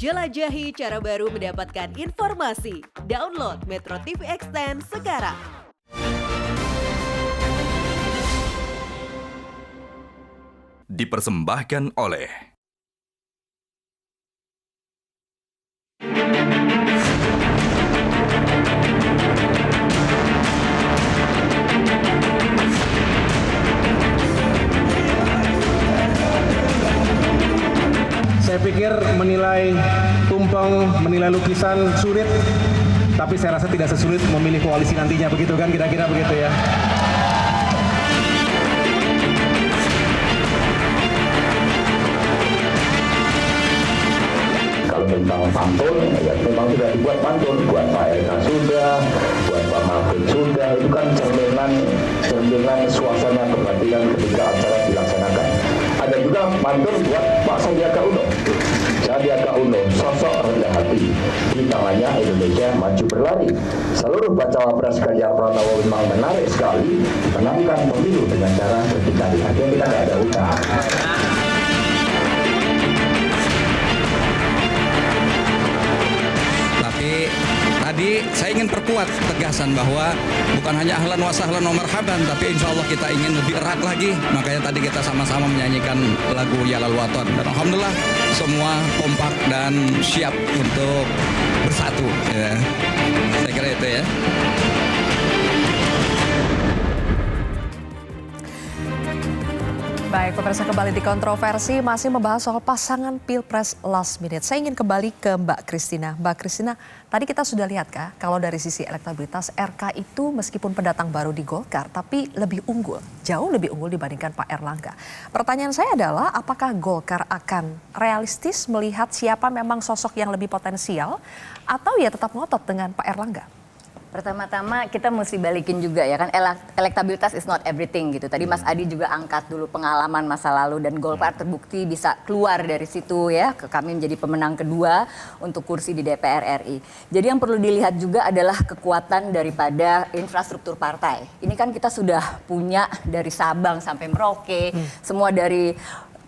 Jelajahi cara baru mendapatkan informasi. Download Metro TV Extend sekarang. Dipersembahkan oleh Saya pikir menilai tumpeng, menilai lukisan sulit, tapi saya rasa tidak sesulit memilih koalisi nantinya, begitu kan, kira-kira begitu ya. Kalau tentang pantun, ya memang sudah dibuat pantun, buat Pak RK sudah, buat Pak Mahfud sudah, itu kan cerminan suasana kebatinan ketika acara dilaksanakan. Ada juga pantun buat Pak Sandiaga Uno. Sandiaga Uno, sosok rendah hati, di tangannya Indonesia maju berlari. Seluruh bacawa pres Ganjar Pranowo memang menarik sekali, menangkan pemilu dengan cara berdikari. Akhirnya kita nggak ada utang. Tapi tadi saya ingin perkuat tegasan bahwa bukan hanya ahlan wa sahlan wa marhaban, tapi insya Allah kita ingin lebih erat lagi. Makanya tadi kita sama-sama menyanyikan lagu Yalal Waton. Dan alhamdulillah semua kompak dan siap untuk bersatu. Ya. Saya kira itu ya. Baik, pemirsa, kembali di kontroversi masih membahas soal pasangan Pilpres last minute. Saya ingin kembali ke Mbak Christina. Mbak Christina, tadi kita sudah lihat kalau dari sisi elektabilitas RK itu meskipun pendatang baru di Golkar, tapi lebih unggul, jauh lebih unggul dibandingkan Pak Erlangga. Pertanyaan saya adalah apakah Golkar akan realistis melihat siapa memang sosok yang lebih potensial atau ya tetap ngotot dengan Pak Erlangga? Pertama-tama kita mesti balikin juga ya kan, elektabilitas is not everything gitu. Tadi Mas Adi juga angkat dulu pengalaman masa lalu dan Golkar terbukti bisa keluar dari situ ya. Kami menjadi pemenang kedua untuk kursi di DPR RI. Jadi yang perlu dilihat juga adalah kekuatan daripada infrastruktur partai. Ini kan kita sudah punya dari Sabang sampai Merauke, semua dari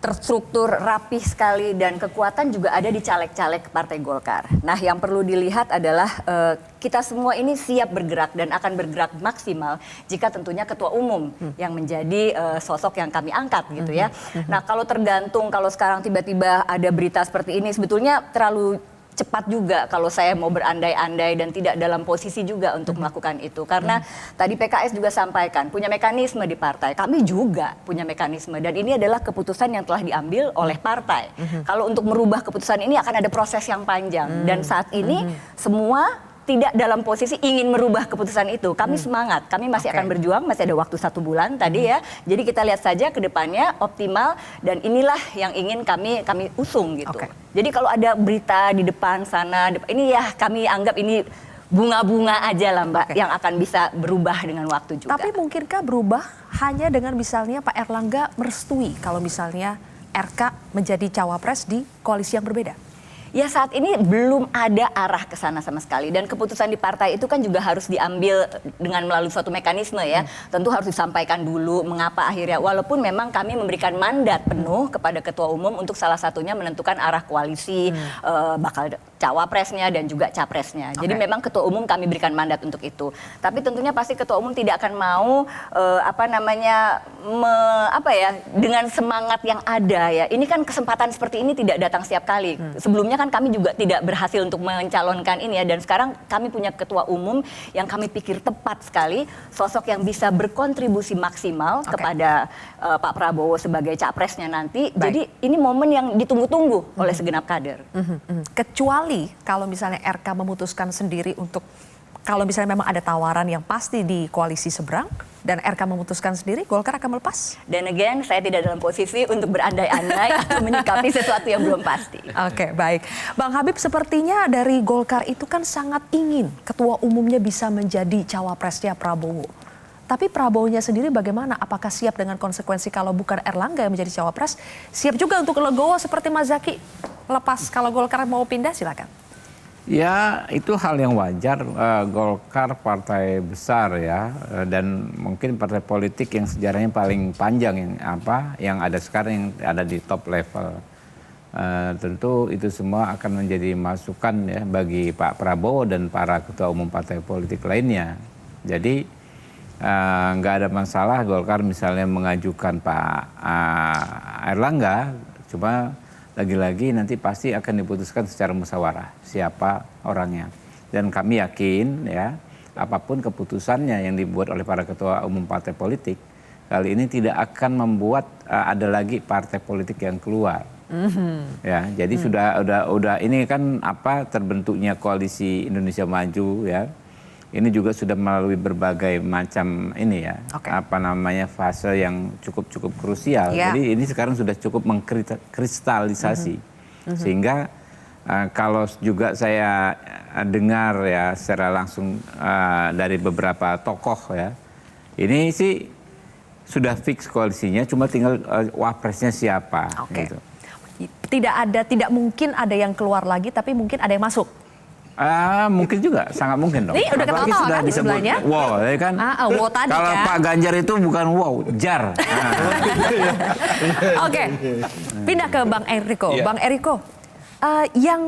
terstruktur rapih sekali dan kekuatan juga ada di caleg-caleg Partai Golkar. Nah, yang perlu dilihat adalah kita semua ini siap bergerak dan akan bergerak maksimal jika tentunya ketua umum yang menjadi sosok yang kami angkat gitu ya. Nah, kalau tergantung kalau sekarang tiba-tiba ada berita seperti ini sebetulnya terlalu cepat juga kalau saya mau berandai-andai dan tidak dalam posisi juga untuk melakukan itu. Karena tadi PKS juga sampaikan punya mekanisme di partai. Kami juga punya mekanisme dan ini adalah keputusan yang telah diambil oleh partai. Kalau untuk merubah keputusan ini akan ada proses yang panjang dan saat ini semua tidak dalam posisi ingin merubah keputusan itu. Kami semangat, kami masih akan berjuang, masih ada waktu 1 bulan tadi ya. Jadi kita lihat saja ke depannya optimal dan inilah yang ingin kami usung gitu. Jadi kalau ada berita di depan sana, ini ya kami anggap ini bunga-bunga aja lah Mbak yang akan bisa berubah dengan waktu juga. Tapi mungkinkah berubah hanya dengan misalnya Pak Erlangga merestui kalau misalnya RK menjadi cawapres di koalisi yang berbeda? Ya saat ini belum ada arah ke sana sama sekali dan keputusan di partai itu kan juga harus diambil dengan melalui suatu mekanisme ya. Tentu harus disampaikan dulu mengapa akhirnya walaupun memang kami memberikan mandat penuh kepada ketua umum untuk salah satunya menentukan arah koalisi bakal cawapresnya dan juga capresnya. Jadi memang ketua umum kami berikan mandat untuk itu. Tapi tentunya pasti ketua umum tidak akan mau dengan semangat yang ada ya. Ini kan kesempatan seperti ini tidak datang setiap kali. Sebelumnya kan kami juga tidak berhasil untuk mencalonkan ini ya dan sekarang kami punya ketua umum yang kami pikir tepat sekali sosok yang bisa berkontribusi maksimal kepada Pak Prabowo sebagai capresnya nanti. Jadi ini momen yang ditunggu-tunggu oleh segenap kader. Kecuali kalau misalnya RK memutuskan sendiri untuk kalau misalnya memang ada tawaran yang pasti di koalisi seberang dan RK memutuskan sendiri, Golkar akan melepas? Dan again, saya tidak dalam posisi untuk berandai-andai atau menyikapi sesuatu yang belum pasti. Oke, baik. Bang Habib, sepertinya dari Golkar itu kan sangat ingin ketua umumnya bisa menjadi cawapresnya Prabowo. Tapi Prabowo-nya sendiri bagaimana? Apakah siap dengan konsekuensi kalau bukan Erlangga yang menjadi cawapres? Siap juga untuk legowo seperti Mas Zaky? Lepas kalau Golkar mau pindah, silakan. Ya, itu hal yang wajar. Golkar partai besar ya, dan mungkin partai politik yang sejarahnya paling panjang yang ada sekarang yang ada di top level. Tentu itu semua akan menjadi masukan ya bagi Pak Prabowo dan para ketua umum partai politik lainnya. Jadi nggak ada masalah Golkar misalnya mengajukan Pak Airlangga, cuma lagi-lagi nanti pasti akan diputuskan secara musyawarah siapa orangnya. Dan kami yakin ya apapun keputusannya yang dibuat oleh para ketua umum partai politik kali ini tidak akan membuat ada lagi partai politik yang keluar. Ya, jadi sudah ini kan terbentuknya koalisi Indonesia Maju ya. Ini juga sudah melalui berbagai macam ini ya, fase yang cukup krusial. Yeah. Jadi ini sekarang sudah cukup mengkristalisasi. Sehingga kalau juga saya dengar ya secara langsung dari beberapa tokoh ya, ini sih sudah fix koalisinya, cuma tinggal wapresnya siapa gitu. Tidak mungkin ada yang keluar lagi, tapi mungkin ada yang masuk. Mungkin juga, sangat mungkin dong. Ini udah ketawa kan di sebelahnya? Wow, ya kan? Wow tadi kalau kan? Pak Ganjar itu bukan wow, jar. Oke, pindah ke Bang Eriko. Yeah. Bang Eriko, yang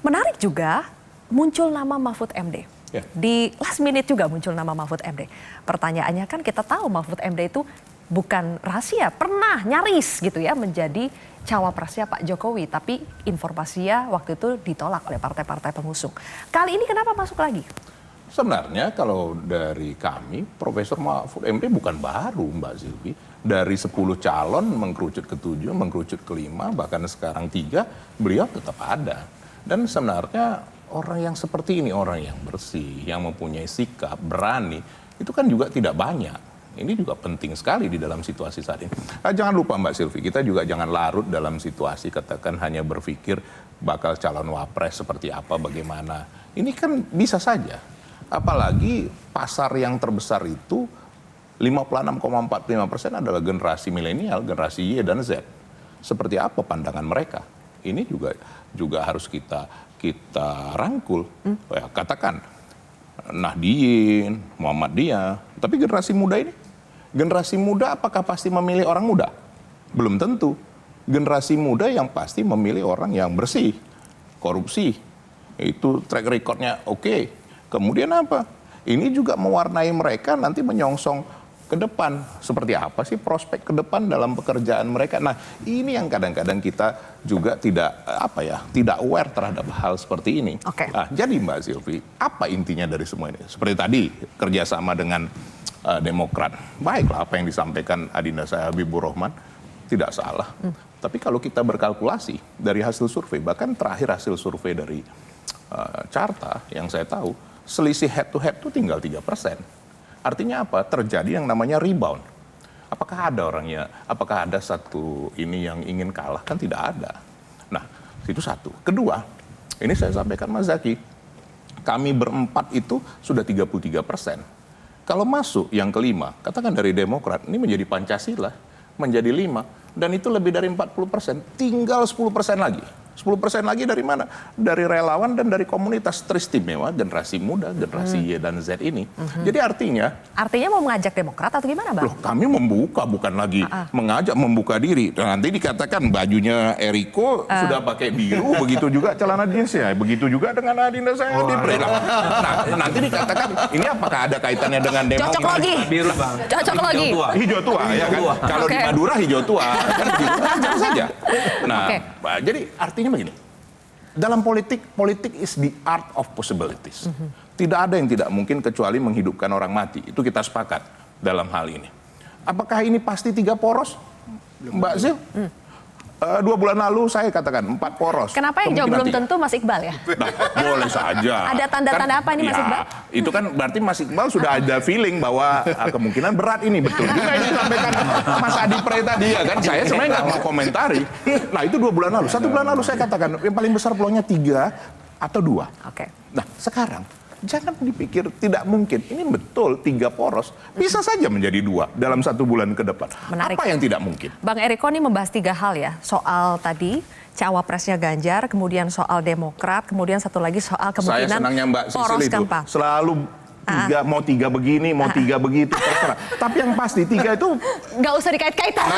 menarik juga muncul nama Mahfud MD. Yeah. Di last minute juga muncul nama Mahfud MD. Pertanyaannya kan kita tahu Mahfud MD itu bukan rahasia, pernah nyaris gitu ya menjadi cawapresnya Pak Jokowi, tapi informasinya waktu itu ditolak oleh partai-partai pengusung. Kali ini kenapa masuk lagi? Sebenarnya kalau dari kami, Profesor Mahfud MD bukan baru Mbak Silvi. Dari 10 calon mengkerucut ke 7, mengkerucut ke 5, bahkan sekarang 3, beliau tetap ada. Dan sebenarnya orang yang seperti ini, orang yang bersih, yang mempunyai sikap, berani, itu kan juga tidak banyak. Ini juga penting sekali di dalam situasi saat ini. Jangan lupa Mbak Silvi, kita juga jangan larut dalam situasi katakan hanya berpikir bakal calon wapres seperti apa, bagaimana. Ini kan bisa saja. Apalagi pasar yang terbesar itu 56,45% adalah generasi milenial, generasi Y dan Z. Seperti apa pandangan mereka? Ini juga harus kita rangkul. Ya, katakan Nahdien, Muhammadiyah, tapi generasi muda apakah pasti memilih orang muda? Belum tentu. Generasi muda yang pasti memilih orang yang bersih, korupsi, itu track recordnya oke. Kemudian apa? Ini juga mewarnai mereka nanti menyongsong ke depan. Seperti apa sih prospek ke depan dalam pekerjaan mereka? Nah, ini yang kadang-kadang kita juga tidak aware terhadap hal seperti ini. Okay. Nah, jadi Mbak Silvi, apa intinya dari semua ini? Seperti tadi, kerjasama dengan Demokrat. Baiklah apa yang disampaikan Adinda saya Habibur Rahman, tidak salah. Tapi kalau kita berkalkulasi dari hasil survei, bahkan terakhir hasil survei dari Carta yang saya tahu, selisih head to head itu tinggal 3%. Artinya apa? Terjadi yang namanya rebound. Apakah ada satu ini yang ingin kalah? Kan tidak ada. Nah, itu satu. Kedua, ini saya sampaikan Mas Zaki, kami berempat itu sudah 33%. Kalau masuk yang kelima, katakan dari Demokrat, ini menjadi Pancasila, menjadi 5, dan itu lebih dari 40%, tinggal 10% lagi. 10% lagi dari mana? Dari relawan dan dari komunitas teristimewa generasi muda, generasi Y dan Z ini. Jadi artinya mau mengajak Demokrat atau gimana, Bang? Loh, kami membuka, bukan lagi mengajak, membuka diri. Dan nanti dikatakan bajunya Eriko sudah pakai biru, begitu juga celana jeansnya, begitu juga dengan Adinda saya di Nah, nanti dikatakan ini apakah ada kaitannya dengan Demokrat? Cocok lagi. Biru Bang. Cocok lagi. Hijau tua, ya kan? Kalau di Madura hijau tua, kan begitu saja. Nah, jadi artinya begini. Dalam politik is the art of possibilities. Tidak ada yang tidak mungkin kecuali menghidupkan orang mati. Itu kita sepakat dalam hal ini. Apakah ini pasti 3 poros, Mbak Zil? 2 bulan lalu saya katakan 4 poros. Kenapa yang jawab belum tentu Mas Iqbal ya? Nah, boleh saja. Ada tanda-tanda apa ini Mas Iqbal? Itu kan berarti Mas Iqbal sudah ada feeling bahwa kemungkinan berat ini. Betul juga yang disampaikan Mas Adi Pre tadi ya kan. Saya sebenarnya nggak mau komentari. Nah itu 2 bulan lalu. 1 bulan lalu saya katakan yang paling besar peluangnya 3 atau 2. Oke. Nah sekarang jangan dipikir tidak mungkin. Ini betul 3 poros. Bisa saja menjadi 2 dalam 1 bulan ke depan. Menarik. Apa yang tidak mungkin? Bang Eriko ini membahas 3 hal ya. Soal tadi cawapresnya Ganjar, kemudian soal Demokrat, kemudian satu lagi soal kemungkinan Saya senangnya Mbak Sisil poros itu keempat. selalu mau tiga begini, mau tiga begitu, terserah. Tapi yang pasti tiga itu, Nggak usah dikait-kaitan.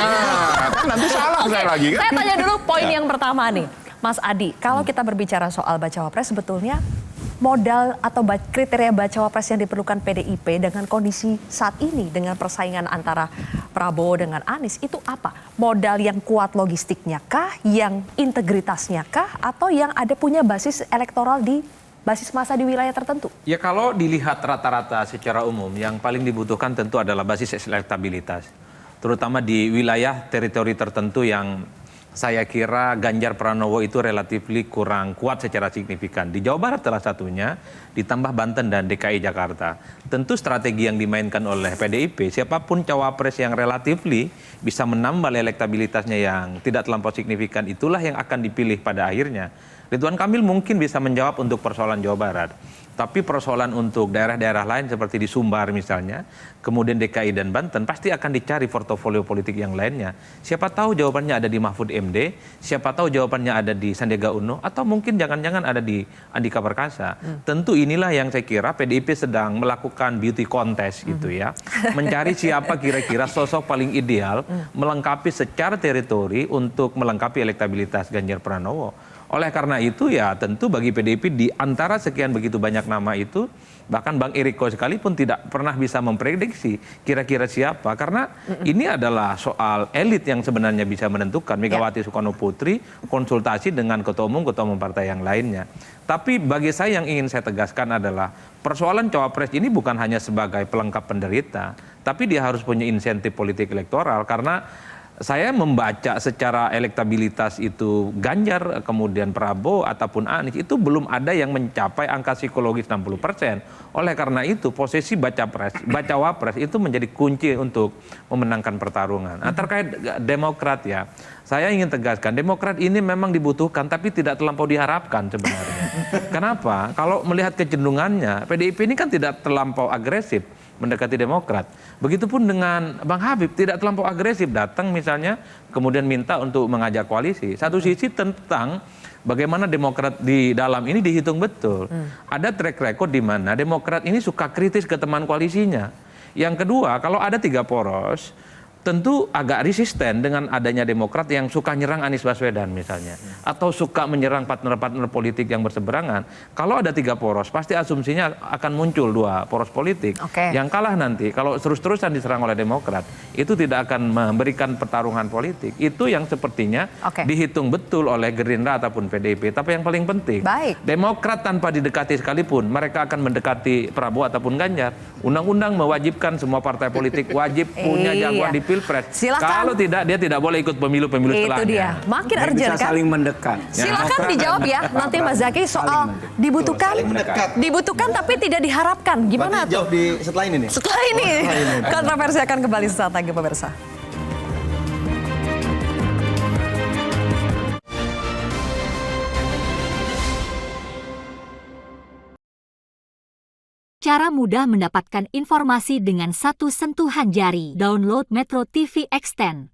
kan nanti salah saya lagi kan. Saya tanya dulu poin yang pertama nih, Mas Adi. Kalau kita berbicara soal bacawa pres, sebetulnya modal atau kriteria bacawa pres yang diperlukan PDIP dengan kondisi saat ini, dengan persaingan antara Prabowo dengan Anies, itu apa? Modal yang kuat logistiknya kah, yang integritasnya kah, atau yang ada punya basis elektoral di basis massa di wilayah tertentu? Ya kalau dilihat rata-rata secara umum, yang paling dibutuhkan tentu adalah basis elektabilitas. Terutama di wilayah teritori tertentu yang saya kira Ganjar Pranowo itu relatif kurang kuat secara signifikan. Di Jawa Barat salah satunya, ditambah Banten dan DKI Jakarta. Tentu strategi yang dimainkan oleh PDIP, siapapun cawapres yang relatif bisa menambah elektabilitasnya yang tidak terlampau signifikan, itulah yang akan dipilih pada akhirnya. Ridwan Kamil mungkin bisa menjawab untuk persoalan Jawa Barat. Tapi persoalan untuk daerah-daerah lain seperti di Sumbar misalnya, kemudian DKI dan Banten, pasti akan dicari portofolio politik yang lainnya. Siapa tahu jawabannya ada di Mahfud MD, siapa tahu jawabannya ada di Sandiaga Uno, atau mungkin jangan-jangan ada di Andika Perkasa. Tentu inilah yang saya kira PDIP sedang melakukan beauty contest gitu ya. Mencari siapa kira-kira sosok paling ideal melengkapi secara teritori untuk melengkapi elektabilitas Ganjar Pranowo. Oleh karena itu ya tentu bagi PDIP di antara sekian begitu banyak nama itu, bahkan Bang Eriko sekalipun tidak pernah bisa memprediksi kira-kira siapa. Karena ini adalah soal elit yang sebenarnya bisa menentukan. Megawati Soekarno Putri konsultasi dengan ketua umum partai yang lainnya. Tapi bagi saya yang ingin saya tegaskan adalah persoalan cawapres ini bukan hanya sebagai pelengkap penderita, tapi dia harus punya insentif politik elektoral. Karena saya membaca secara elektabilitas itu Ganjar, kemudian Prabowo ataupun Anies itu belum ada yang mencapai angka psikologis 60%. Oleh karena itu posisi bacawapres itu menjadi kunci untuk memenangkan pertarungan. Nah, terkait Demokrat ya, saya ingin tegaskan Demokrat ini memang dibutuhkan tapi tidak terlampau diharapkan sebenarnya. Kenapa? Kalau melihat kecenderungannya, PDIP ini kan tidak terlampau agresif mendekati Demokrat. Begitupun dengan Bang Habib, tidak terlampau agresif datang misalnya kemudian minta untuk mengajak koalisi. Satu sisi tentang bagaimana Demokrat di dalam ini dihitung betul. Ada track record di mana Demokrat ini suka kritis ke teman koalisinya. Yang kedua, kalau ada 3 poros, tentu agak resisten dengan adanya Demokrat yang suka nyerang Anies Baswedan misalnya. Atau suka menyerang partner-partner politik yang berseberangan. Kalau ada 3 poros, pasti asumsinya akan muncul 2 poros politik. Yang kalah nanti, kalau terus-terusan diserang oleh Demokrat, itu tidak akan memberikan pertarungan politik. Itu yang sepertinya dihitung betul oleh Gerindra ataupun PDIP. Tapi yang paling penting, Demokrat tanpa didekati sekalipun, mereka akan mendekati Prabowo ataupun Ganjar. Undang-undang mewajibkan semua partai politik wajib punya jagoan di Pilpres. Silakan. Kalau tidak, dia tidak boleh ikut pemilu-pemilu setelahnya. Itu dia. Makin urgent kan? Saling mendekat. Silakan dijawab ya. Nanti Mas Zaki soal dibutuhkan tapi tidak diharapkan. Gimana tuh? Jawab di setelah ini nih. Setelah ini. Kontroversi akan kembali sesaat lagi pemirsa. Cara mudah mendapatkan informasi dengan satu sentuhan jari. Download Metro TV Extend.